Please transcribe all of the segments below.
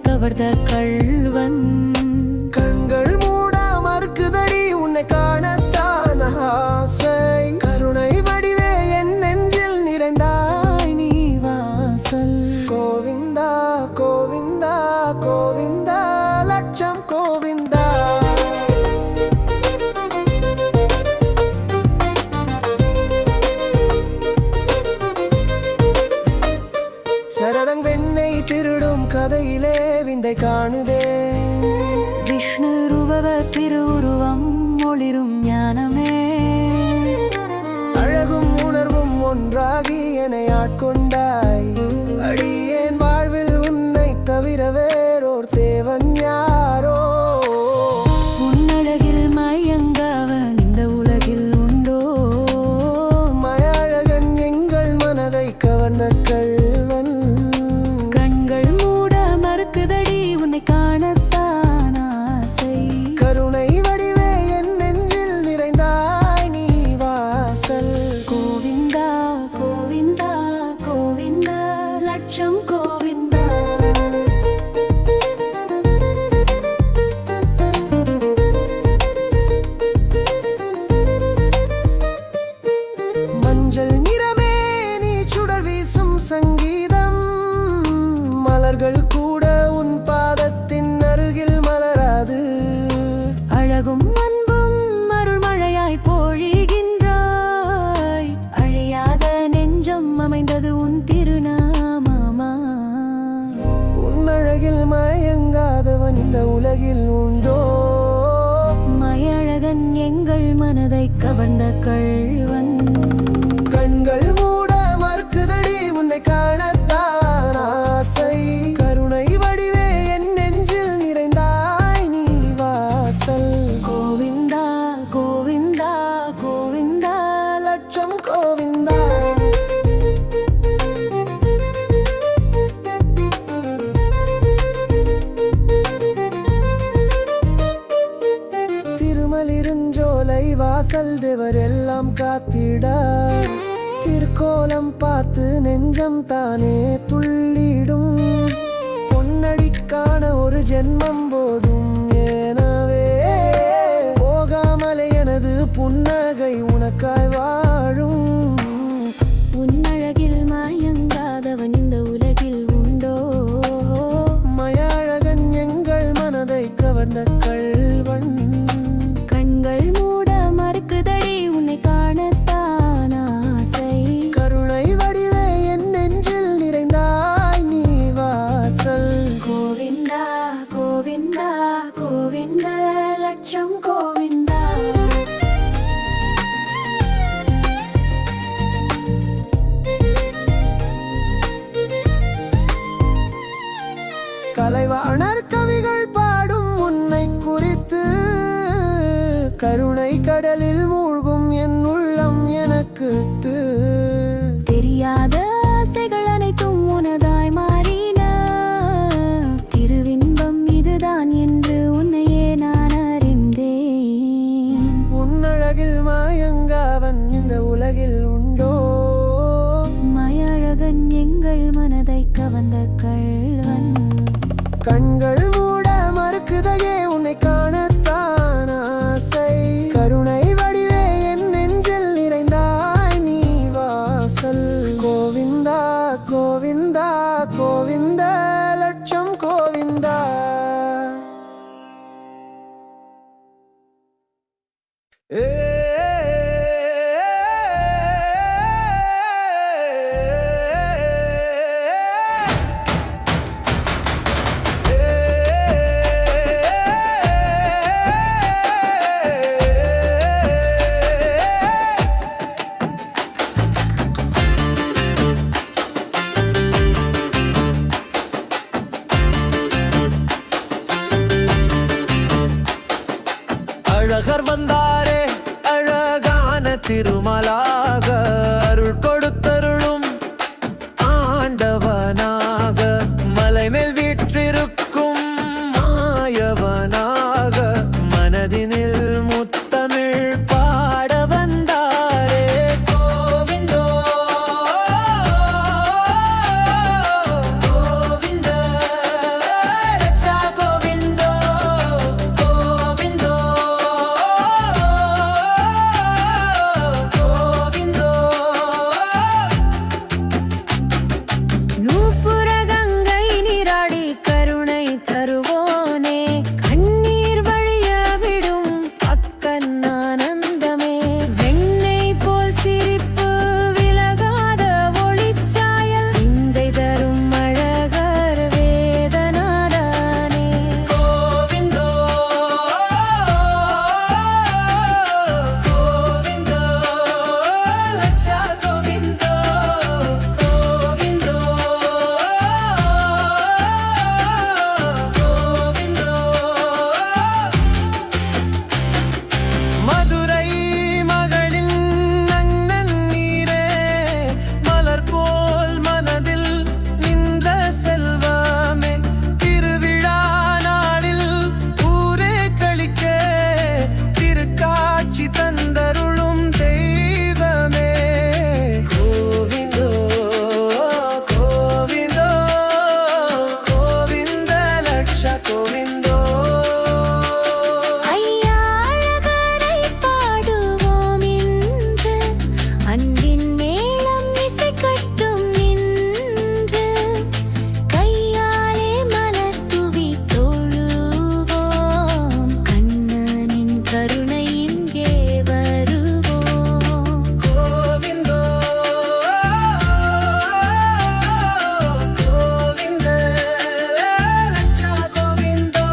கவர்ந்த கள்வன். கண்கள் மூட மறுக்குதடி உன்னை காணத்தான் ஆசை. கருணை வடிவே என் நெஞ்சில் நிறைந்தாய் நீ வாசல். கோவிந்தா கோவிந்தா கோவிந்தா லட்சம் கோவிந்தா. சரணங் வெண்ணை திருடும் கதையிலே விந்தை காணுதே. விஷ்ணு ரூபவ திருவுருவம் ஒளிரும் ஞானமே. அழகும் உணர்வும் ஒன்றாகி என்னை ஆட்கொண்டாய். அடியேன் வாழ்வில் உன்னை தவிர வேறோர் தேவன் யாரோ. உன்னழகில் மயங்காவன் இந்த உலகில் உண்டோ. மயழகன் எங்கள் மனதை கவர்ந்த கள்வன். கண்கள் மூட மறுக்குதடி உன்னை காணத்தான் ஆசை. கருணை வடிவே என் நெஞ்சில் நிறைந்தாய் நீ வாசல். கோவிந்தா கோவிந்தா கோவிந்தா லட்சம் கோவிந்தா. மஞ்சள் நிறமே நீ சுடர் வீசும் சங்கீதம். மலர்கள் கூட உன் பாதத்தின் அருகில் மலராது. அழகும் அன்பும் அருள்மழையாய் பொழிகின்றாய். அழியாத நெஞ்சம் அமைந்தது உன் திருநாமமா. உன் அழகில் மயங்காதவன் இந்த உலகில் உண்டோ. மயழகன் எங்கள் மனதை கவர்ந்த கள்வன். கண்கள் மூட மறுக்குதடி உன்னை காணத்தான் ஆசை. கருணை வடிவே என் நெஞ்சில் நிறைந்தாய் நீ வாசல். கோவிந்தா கோவிந்தா கோவிந்தா லட்சம் கோவிந்தா. திருமலிருஞ்சோலை வாசல் தேவர் எல்லாம் காத்திட. திருக்கோலம் பார்த்து நெஞ்சம் தானே துள்ளிடும். பொன்னடிக்கான ஒரு ஜென்மம் போதும் எனவே போகாமலே எனது புன்னகை உனக்காய் வாழும். உன்னழகில் மயங்காதவன் இந்த உலகில் உண்டோ. மயழகன் எங்கள் மனதை கவர்ந்த கள்வன். கண்கள் மூட மறுக்குதடி உன்னை காணத்தான் ஆசை. கருணை வடிவே என் நெஞ்சில் நிறைந்தாய் நீ வாசல். கோவிந்தா கோவிந்தா கோவிந்தா லட்சம் கோவிந்தா. கலைவாணர் கவிகள் பாடும் உன்னை குறித்து. கருணை கடலில் மூழ்கும் என் உள்ளம் எனக்கு தெரியாத ஆசைகள் அனைத்தும் உனதாய் மாறின. திருவின்பம் இதுதான் என்று உன்னையே நான் அறிந்தேன். உன்னழகில் மயங்காவன் இந்த உலகில் உண்டோ. மயழகன் எங்கள் மனதை கவர்ந்த கள்வன். கண்கள் மூட மறுக்குதையே உன்னை காணத்தான் ஆசை. கருணை வடிவே என் நெஞ்சில் நிறைந்தாய் நீ வாசல். கோவிந்தா கோவிந்தா கோவிந்தா லட்சம் கோவிந்தா. ஏ அழகர் வந்தாரே அழகான திருமலாக. அருள் கொடுத்தருளும் ஆண்டவனாக. மலை மேல் வீற்றிருக்கும் மாயவனாக. மனதினில் முத்தமிழ் பாட வந்தாரே. கோவிந்தோ கோவிந்த தருவோனே கண்ணீர் வழிய விடும் பக்கன்னானந்தமே வெண்ணெய் போல் சிரிப்பு விலகாத ஒளிச்சாயல் விந்தை தரும் அழகர் வேதனாதானே கோவிந்தோ கோவிந்தோ லட்சா கோவிந்தோ கோவிந்தோ கோவிந்தோ மதுரை மகளின் நன்னன் நீரே மலர் போல் மனதில் நின்ற செல்வமே திருவிழா நாளில் ஊரே கழிக்க திருக்காட்சி தந்தருளும் தெய்வமே கோவிந்தோ கோவிந்தோ கோவிந்த லட்ச கோவிந்தோ ஐயா அழகரை பாடுவோம் இன்று அன்பின் மேளம் இசை கட்டும் நின்று கையாலே மலர் தூவி தொழுவோம் கண்ணனின் கருணை இங்கே வருவோம் கோவிந்தோ கோவிந்த லட்ச கோவிந்தோ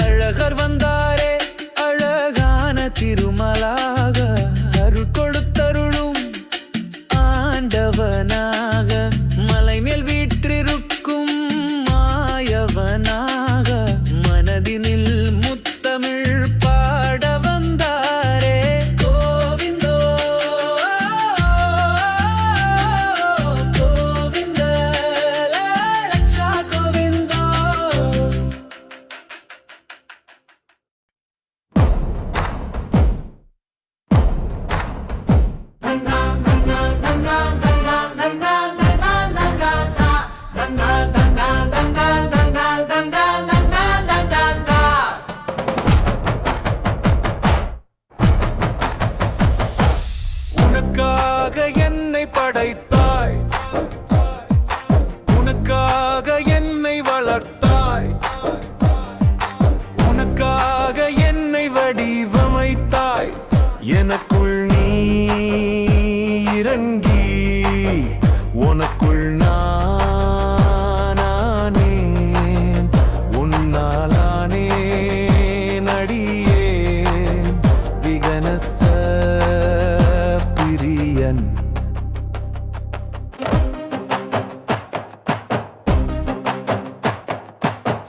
அழகர் வந்தாரே அழகான திருமலாக அருள் கொடுத்தருளும் ஆண்டவனாக மலை மேல் வீற்றிருக்கும் மாயவனாக மனதினில் முத்தமிழ் பாட வந்தாரே கோவிந்தோ கோவிந்த லட்சா கோவிந்தோ உனக்காக என்னை படைத்தாய் உனக்காக என்னை வளர்த்தாய் உனக்காக என்னை வடிவமைத்தாய் எனக்குள் நீ இறங்கி உனக்குள் நானேன் உன்னாலானே நடியேன் விகனச பிரியன்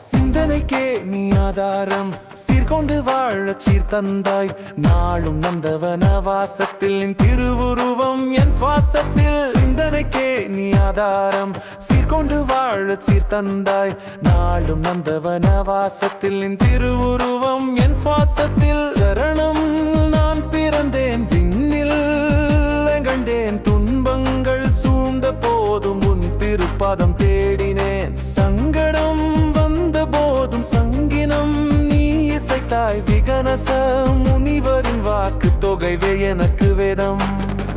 சிந்தனைக்கே நீ ஆதாரம் சீர்கொண்டு வாழச் சீர்தந்தாய் நாளும் நந்தவன வாசத்தில் நின் திருவுருவம் என் சுவாசத்தில் சிந்தனைக்கே நீ ஆதாரம் சீர்கொண்டு வாழச் சீர்தந்தாய் நாளும் நந்தவன வாசத்தில் நின் திருவுருவம் என் சுவாசத்தில் சரணம் நான் பிறந்தேன் விண்ணில் கண்டேன் துன்பங்கள் சூழ்ந்த போதும் உன் திருப்பாதம் தேடினேன் சங்கடம் வந்த போதும் சங்கினம் நீ இசைத்தாய் விகனச முனிவரின் வாக்கு தொகைவே எனக்கு வேதம்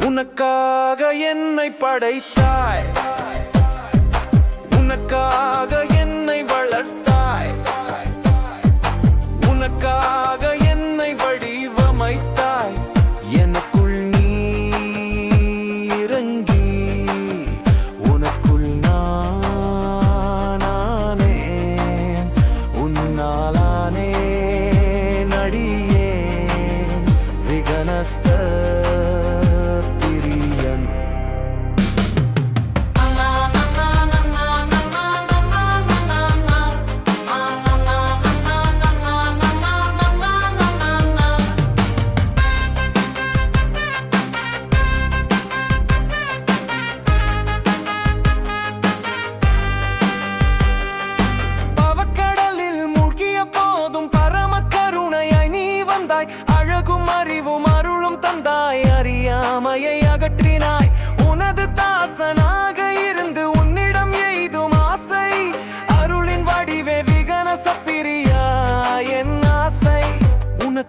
உனக்காக என்னை படைத்தாய் உனக்காக என்னை வளர்த்தாய் உனக்காக என்னை வடிவமைத்தாய் எனக்குள் நீ இறங்கி உனக்குள் நானேன் உன்னாலானே நடியேன் விகனச பிரியன்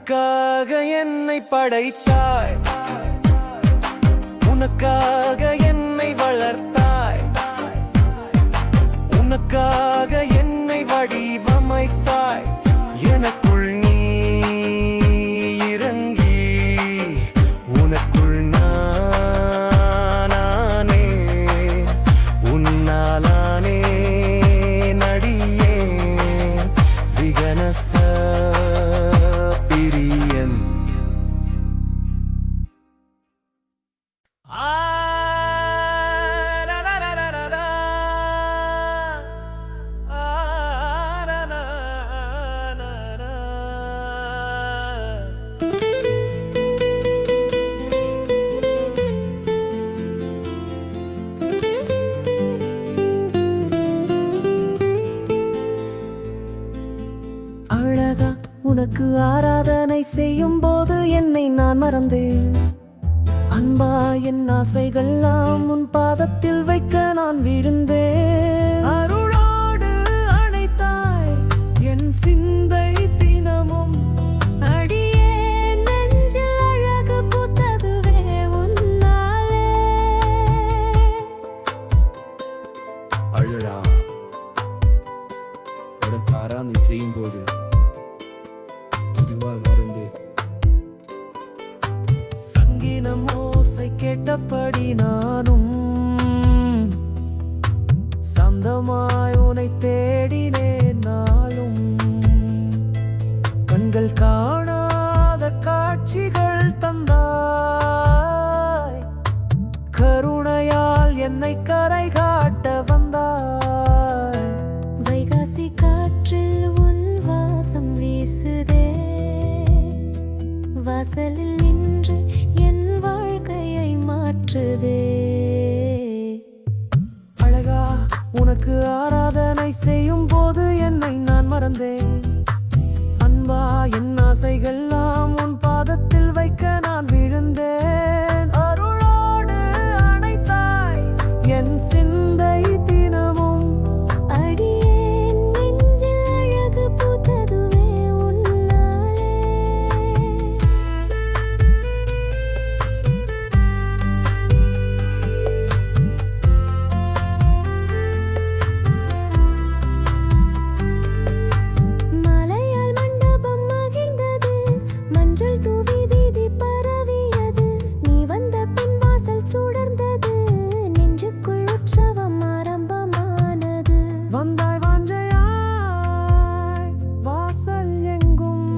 உனக்காக என்னை படைத்தாய், உனக்காக என்னை வளர்த்தாய், உனக்காக என்னை வடிவமைத்தாய். எனக்குள் நீ இறங்கி உனக்குள் நானே, உன்னாலானே நடியே விகனச பிரியன். அழகா உனக்கு ஆராதனை செய்யும் போது என்னை நான் மறந்தேன். அன்பா என் ஆசைகள்லாம் உன் பாதத்தில் வைக்க நான் விழுந்தேன். அருளோடு அணைத்தாய் என் சிந்தை தினமும். அடியே நெஞ்சில் அழகு பூத்ததுவே உன்னாலே. அழகா உனக்கு ஆராதனை செய்யும் போது இதுவால் மறந்து சங்கீதம் ஓசை கேட்டபடி நானும் சந்தமாய் உனை தேடினேன் நாளும். கண்கள் காணாத காட்சிகள் தந்தாய், கருணையால் என்னை கரை காட்ட வந்தாய். வைகாசி காற்றில் உன் வாசம் வீசுதே, வாசலில் நின்று என் வாழ்க்கையை மாற்றுதே. அழகா உனக்கு ஆராதனை செய்யும் போது என்னை நான் மறந்தேன். அன்பா என் ஆசைகள்லாம் உன் பாதத்தில் வைக்க நான் விழுந்தேன். அருளோடு அணைத்தாய் என் சிந்தை தினமும். அடியே நெஞ்சில் அழகு பூத்ததுவே உன்னாலே. மலையால் மண்டபம் மகிழ்ந்தது, மஞ்சள் தூவி வீதி பரவியது. நீ வந்த பின் வாசல் சுடர்ந்தது, நெஞ்சுக்குள் உற்சவம் ஆரம்பமானது. வந்தாய் வாஞ்சையாய் வாசல் எங்கும்,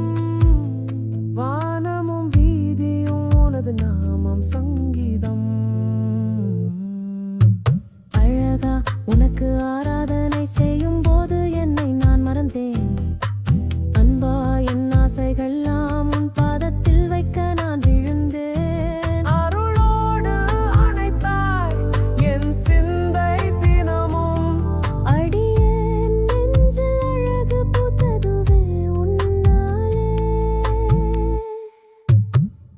வானமும் வீதியும் உனது நாமம் சங்கீதம். அழகா உனக்கு ஆராதனை செய்யும் போது என்னை நான் மறந்தேன். அன்பா என் ஆசைகள்லாம் உன் பாதத்தில் வைக்க நான் விழுந்தேன். அருளோடு அணைத்தாய் என் சிந்தை தினமும். அடியே நெஞ்சில் அழகு பூத்ததுவே உன்னாலே.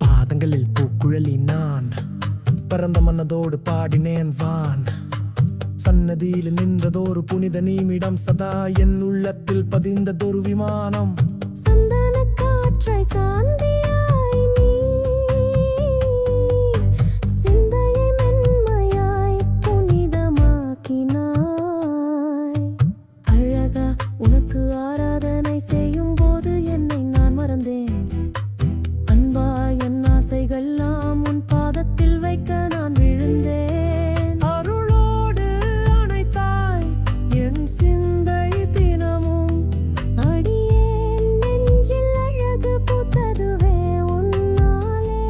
பாதங்களில் பூக்குழலி நான், பரந்த மனதோடு பாடினேன் வான். சன்னதியில் நின்றதொரு புனித நிமிடம், சதா என் உள்ளத்தில் பதிந்ததொரு விமானம். சந்தன காற்றை சாந்தியாய் நீ, சிந்தையை மென்மையாய் புனிதமாக்கினாய். அழகா உனக்கு ஆராதனை செய்யும் போது என்னை நான் மறந்தேன். அன்பா என் ஆசைகள்லாம் உன் பாதத்தில் வைக்க நான் விழுந்தேன். அருளோடு அணைத்தாய் என் சிந்தை தினமும். அடியே நெஞ்சில் அழகு பூத்ததுவே உன்னாலே.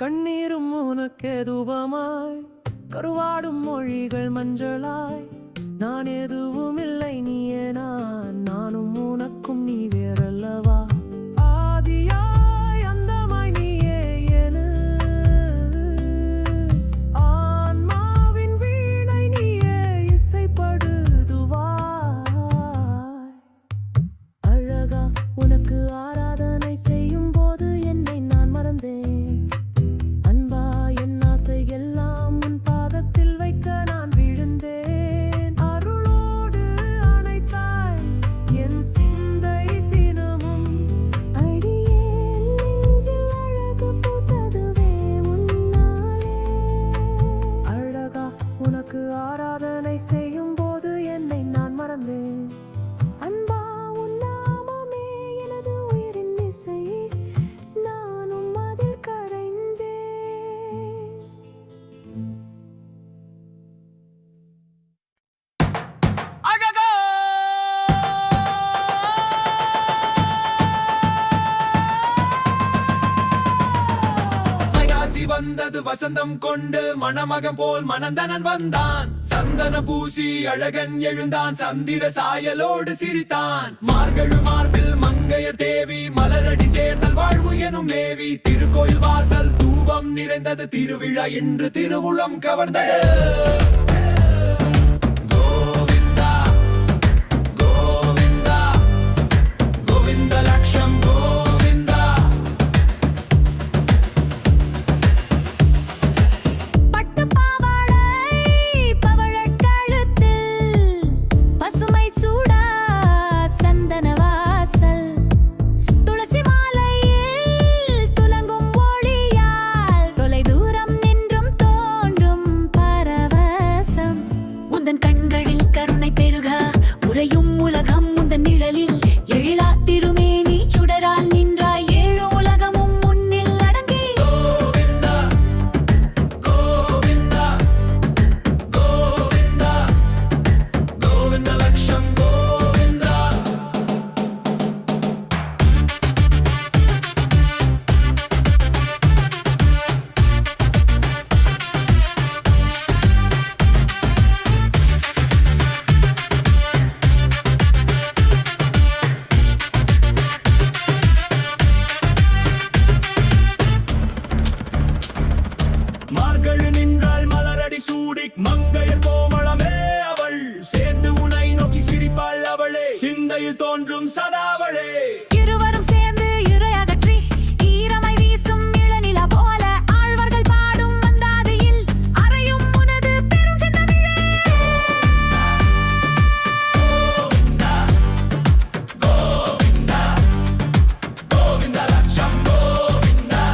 கண்ணீரும் உனக்கு தூபமாய், கருவாடும் மொழிகள் மஞ்சளாய். நான் எதுவும் இல்லை நீயே நான், நானும் உனக்கும் நீ வேறல்லவா. ஆதியாய் அந்தமாய் நீயே என, ஆன்மாவின் வீணை நீயே இசைப்படுதுவாய். அழகா உனக்கு ஆராதனை செய்யும் போது என்னை நான் மறந்தேன். மறந்தேன் அன்பா உன் நாமமே எனது உயிரின் இசை நானும் அதில் கரைந்தேன் வந்தது வசந்தம் கொண்டு மணமகன் போல் மணந்தனன் வந்தான் சந்தன பூசி அழகன் எழுந்தான் சந்திர சாயலோடு சிரித்தான் மார்கழு மார்பில் மங்கையர் தேவி மலரடி சேர்ந்தல் வாழ்வு எனும் மேவி திருக்கோயில் வாசல் தூபம் நிறைந்தது திருவிழா இன்று திருவுளம் கவர்ந்தது கோவிந்தா கோவிந்தா கோவிந்த லட்சம் கோவிந்தா பட்டு பாவாடை பவழக் கழுத்தில் பசுமை சூடா சந்தன வாசல் துளசி மாலையில் துலங்கும் ஒளியால் தொலை தூரம் நின்றும் தோன்றும் பரவசம் உந்தன் கண்களில் கருணை பெருக உறையும் உலகம் உந்தன் நிழலில் எழிலா திருமேனி சுடரால் நின்றாய் ஏழு உலகமும் முன்னில் அடங்கி கோவிந்தா கோவிந்தா கோவிந்தா கோவிந்த லட்சம் கோவிந்தா மார்கழி நின்றால் மலரடி சூடி மங்கையர் கோமளமே அவள் சேர்ந்து உனை நோக்கி சிரிப்பாள் அவளே சிந்தையில் தோன்றும் சதாவளே இருவரும் சேர்ந்து இறை அகற்றி ஈரமை வீசும் இளநிலா போல ஆழ்வார்கள் பாடும் மந்தாதியில் அறையும் உனது பெரும் செந்தமிழே கோவிந்தா கோவிந்தா கோவிந்த லட்சம் கோவிந்தா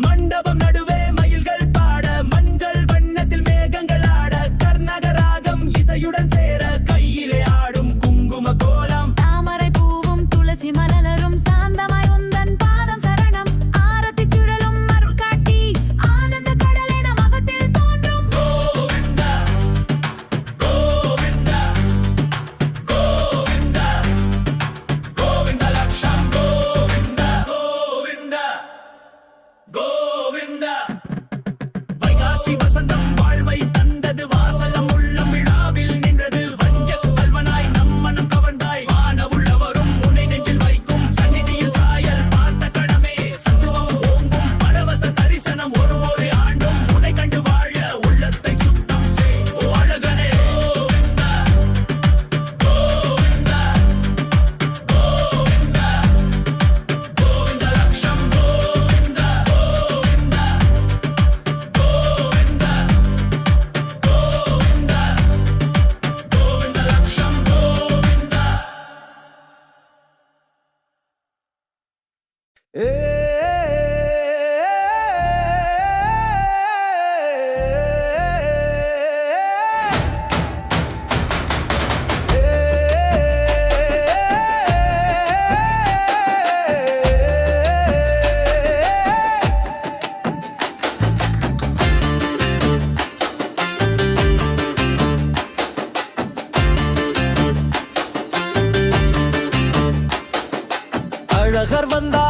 மண்டபம் நடுவே மயில்கள் பாட மஞ்சள் வண்ணத்தில் மேகங்கள் ஆட கர்நாடகம் இசையுடன் சேர கையிலே ஆடும் குங்கும கோலம் தாமரை பூவும் துளசி மலரும் சாந்தமாய் உந்தன் பாதம் சரணம் ஆரத்தி சுழலும் அருள் காட்டி ஆனந்த கடலை நம் அகத்தில் தோன்றும் கோவிந்தா கோவிந்தா கோவிந்தா கோவிந்த லட்சம் கோவிந்தா கோவிந்தா கோவிந்தா வைகாசி வசந்தம் வாழ்வை தந்தது வாசலம் உள்ளம் விழாவில் நின்றது வஞ்சக் கல்வனாய் நம் மனம் கவர்ந்தாய் வான உள்ளவரும் உன்னை நெஞ்சில் வைக்கும் சந்நிதியில் சாயல் பார்த்த கடமே சத்துவம் ஓங்கும் பரவச தரிசனம் ஒரு ஆண்டும் உன்னை கண்டு வாழ உள்ளத்தை சுத்தம் செய் ஓ அழகனே கோவிந்தா கோவிந்தா கோவிந்தா கோவிந்த லட்சம் கோவிந்தா கோவிந்தா கோவிந்தா கோவிந்தா கோவிந்த லட்சம் கோவிந்தா அழகர் வந்தா